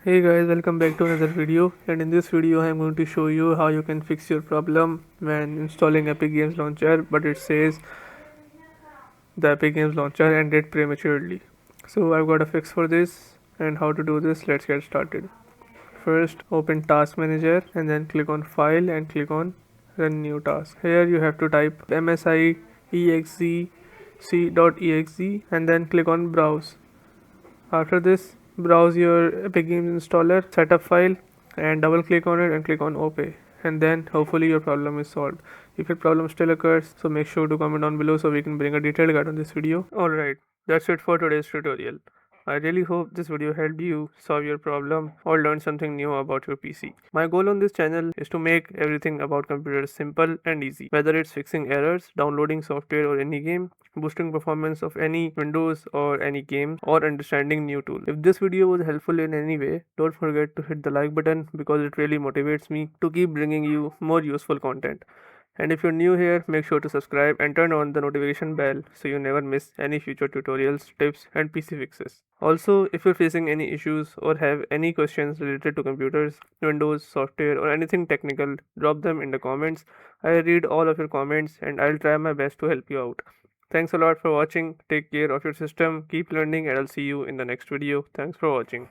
Hey guys, welcome back to another video, and in this video I am going to show you how you can fix your problem when installing Epic Games Launcher but it says the Epic Games Launcher ended prematurely. So I've got a fix for this, and how to do this, let's get started. First open Task Manager and then click on File and click on Run New Task. Here you have to type msiexec.exe and then click on Browse. After this, browse your Epic Games installer setup file and double click on it and click on OK, and then hopefully your problem is solved. If your problem still occurs, so make sure to comment down below so we can bring a detailed guide on this video. Alright, that's it for today's tutorial. I really hope this video helped you solve your problem or learn something new about your PC. My goal on this channel is to make everything about computers simple and easy, whether it's fixing errors, downloading software or any game, boosting performance of any Windows or any game, or understanding new tool. If this video was helpful in any way, don't forget to hit the like button because it really motivates me to keep bringing you more useful content. And if you're new here, make sure to subscribe and turn on the notification bell so you never miss any future tutorials, tips, and PC fixes. Also, if you're facing any issues or have any questions related to computers, Windows, software, or anything technical, drop them in the comments. I read all of your comments and I'll try my best to help you out. Thanks a lot for watching. Take care of your system, keep learning, and I'll see you in the next video. Thanks for watching.